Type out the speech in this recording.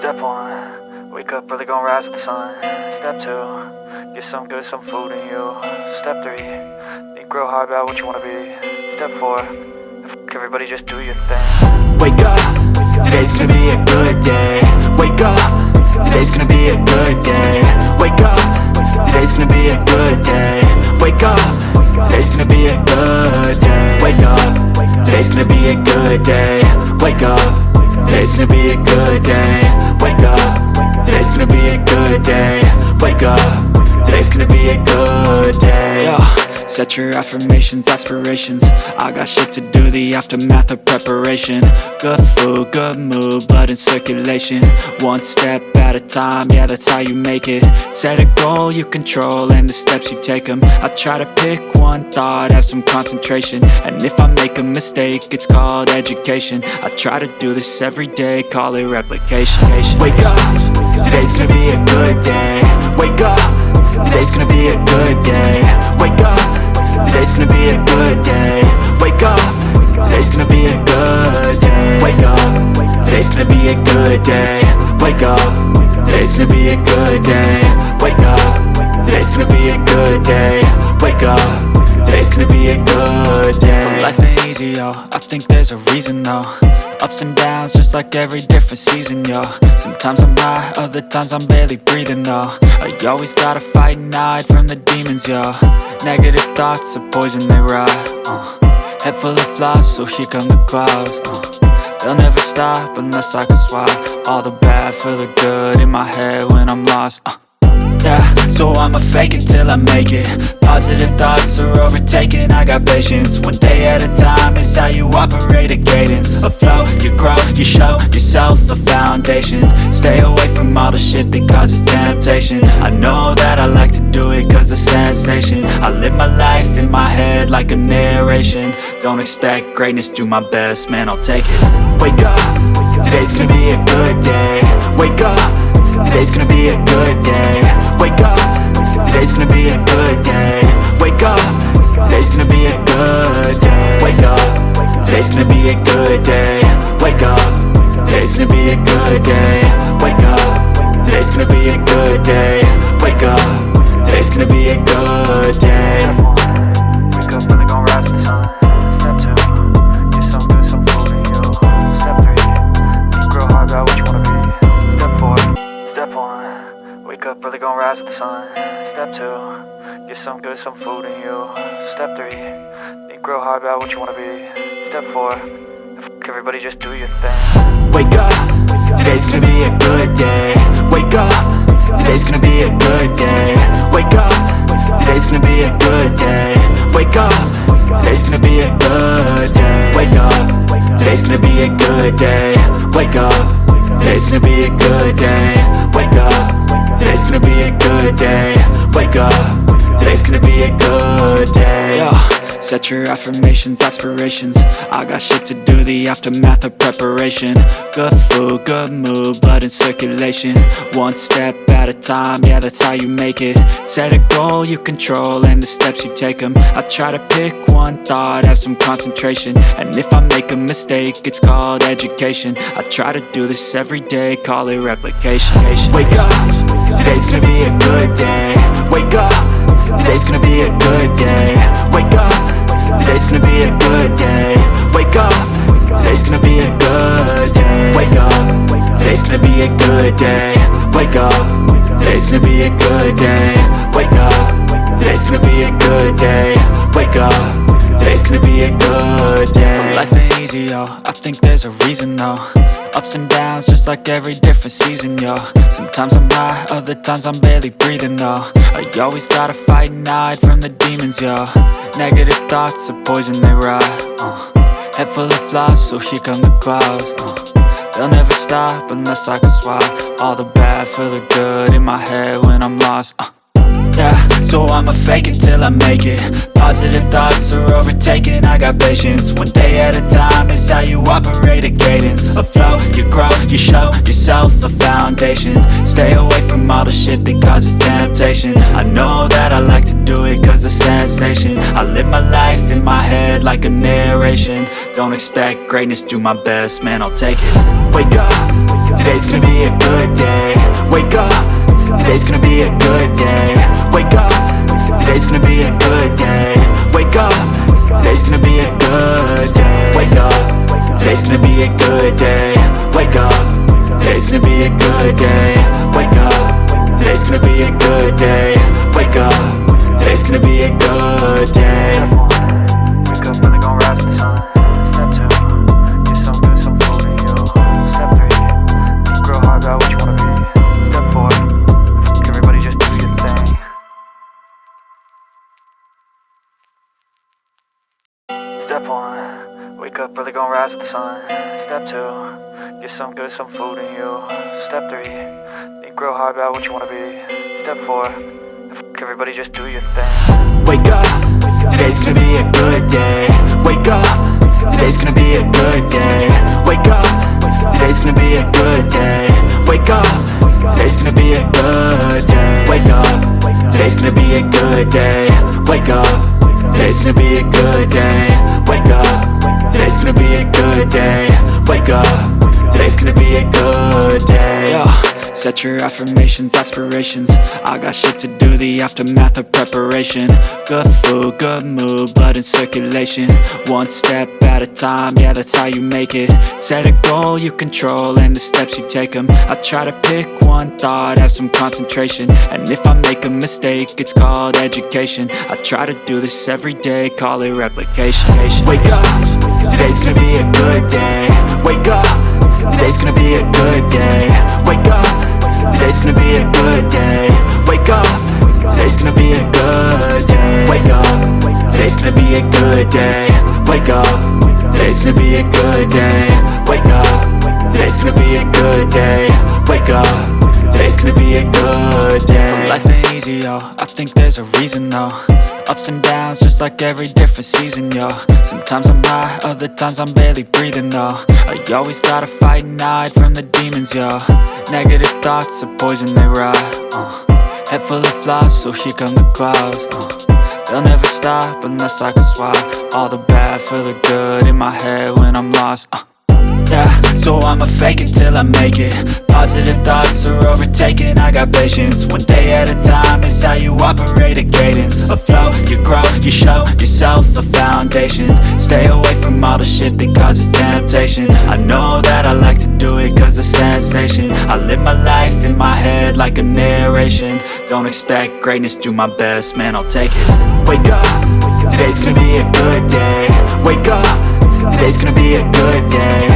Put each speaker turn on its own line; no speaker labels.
Step 1, wake up early, gon' rise with the sun. Step 2, get some good, some food in you. Step 3, think real hard about what you wanna be. Step 4, fuck everybody, just do your thing.
Wake up, today's gonna be a good day. Wake up, today's gonna be a good day. Wake up, today's gonna be a good day. Wake up, today's gonna be a good day. Wake up, today's gonna be a good day. Wake up, today's gonna be a good day. Wake up, today's gonna be a good day. Wake up, today's gonna be a good day. Yo, set your affirmations, aspirations. I got shit to do, the aftermath of preparation. Good food, good mood, blood in circulation. One step at a time, yeah, that's how you make it. Set a goal you control and the steps you take them. I try to pick one thought, have some concentration. And if I make a mistake, it's called education. I try to do this every day, call it replication. Wake up, today's gonna be a good day. Wake up, today's gonna be a good day. Wake up, today's gonna be a good day. Wake up, today's gonna be a good day. Wake up, today's gonna be a good day. Wake up, today's gonna be a good day. Wake up, today's gonna be a good day. Wake up, today's gonna be a good day. So life ain't easy, yo, I think there's a reason though. Ups and downs, just like every different season, yo. Sometimes I'm high, other times I'm barely breathing, though. I always gotta fight and hide from the demons, yo. Negative thoughts are poison, they rot. Head full of flies, so here come the clouds. They'll never stop unless I can swap all the bad for the good in my head when I'm lost. Yeah, so I'ma fake it till I make it. Positive thoughts are overtaken, I got patience. One day at a time is how you operate a cadence. A flow, you grow, you show yourself a foundation. Stay away from all the shit that causes temptation. I know that I like to do it cause it's sensation. I live my life in my head like a narration. Don't expect greatness, do my best, man, I'll take it. Wake up, today's gonna be a good day. Wake up, today's gonna be a good day. Wake up, today's gonna be a good day. Wake up, today's gonna be a good day. Wake up, today's gonna be a good day. Wake up, today's gonna be a good day. Wake up, today's gonna be a good day. Wake up, today's gonna be a good day.
Wake up early, gon' rise with the sun. Step 2, get some good, some food in you. Step 3, think real hard about what you wanna be. Step 4, step 1, wake up early, gon' rise with the sun. Step 2, get some good, some food in you. Step 3, think real hard about what you wanna be. Step 4, fuck everybody, just do your thing.
Wake up, today's gonna be a good day. Wake up, today's gonna be a good day. Wake up, today's gonna be a good day. Wake up, today's gonna be a good day. Wake up, today's gonna be a good day. Wake up, today's gonna be a good day. Wake up, today's gonna be a good day. Wake up, today's gonna be a good day. Yo, set your affirmations, aspirations. I got shit to do, the aftermath of preparation. Good food, good mood, blood in circulation. One step at a time, yeah, that's how you make it. Set a goal you control and the steps you take them. I try to pick one thought, have some concentration. And if I make a mistake, it's called education. I try to do this every day, call it replication. Wake up, today's gonna be a good day. Wake up, today's gonna be a good day. Wake up, today's gonna be a good day. Wake up, today's gonna be a good day. Wake up, today's gonna be a good day. Wake up, today's gonna be a good day. Wake up, today's gonna be a good day. Wake up, today's gonna be a good day. So life ain't easy, yo, I think there's a reason though. Ups and downs, just like every different season, yo. Sometimes I'm high, other times I'm barely breathing, though. I always gotta fight and hide from the demons, yo. Negative thoughts are poison, they rot. Head full of flies, so here come the clouds. They'll never stop unless I can swap all the bad for the good in my head when I'm lost. Yeah, so I'ma fake it till I make it. Positive thoughts are overtaken, I got patience. One day at a time is how you operate a cadence. A flow, you grow, you show yourself a foundation. Stay away from all the shit that causes temptation. I know that I like to do it cause it's sensation. I live my life in my head like a narration. Don't expect greatness, do my best, man, I'll take it. Wake up, today's gonna be a good day. Wake up, today's gonna be a good day. Wake up, today's gonna be a good day. Wake up, today's gonna be a good day. Wake up, today's gonna be a good day. Wake up, today's gonna be a good day. Wake up, today's gonna be a good day. Wake up, today's gonna be a good day.
Wake up, really gon' rise with the sun. Step 2, get some good, some food in you. Step 3, think real hard about what you wanna be. Step 4, everybody just do your thing. Step 1, wake up, really gon' rise with the sun. Step 2, get some good, some food in you. Step 3, think real hard about what you wanna be. Step 4, everybody just do your thing.
Wake up, today's gonna be a good day. Wake up, today's gonna be a good day. Wake up, today's gonna be a good day. Wake up, today's gonna be a good day. Wake up, today's gonna be a good day. Wake up, today's gonna be a good day. Wake up, today's gonna be a good day. Wake up, today's gonna be a good day. Yo. Set your affirmations, aspirations. I got shit to do, the aftermath of preparation. Good food, good mood, blood in circulation. One step at a time, yeah, that's how you make it. Set a goal you control and the steps you take them. I try to pick one thought, have some concentration. And if I make a mistake, it's called education. I try to do this every day, call it replication. Wake up, today's gonna be a good day. Wake up, today's gonna be a good day. Wake up, today's gonna be a good day. Wake up, today's gonna be a good day. Wake up, today's gonna be a good day. Wake up, today's gonna be a good day. Wake up, today's gonna be a good day. Wake up, today's gonna be a good day. So life ain't easy, yo, I think there's a reason though. Ups and downs, just like every different season, yo. Sometimes I'm high, other times I'm barely breathing, though. I always gotta fight and hide from the demons, yo. Negative thoughts are poison, they rot. Head full of flies, so here come the clouds. They'll never stop unless I can swap all the bad for the good in my head when I'm lost. Yeah, so I'ma fake it till I make it. Positive thoughts are overtaken, I got patience. One day at a time is how you operate a cadence. A flow, you grow, you show yourself a foundation. Stay away from all the shit that causes temptation. I know that I like to do it cause it's sensation. I live my life in my head like a narration. Don't expect greatness, do my best, man, I'll take it. Wake up, today's gonna be a good day. Wake up, today's gonna be a good day.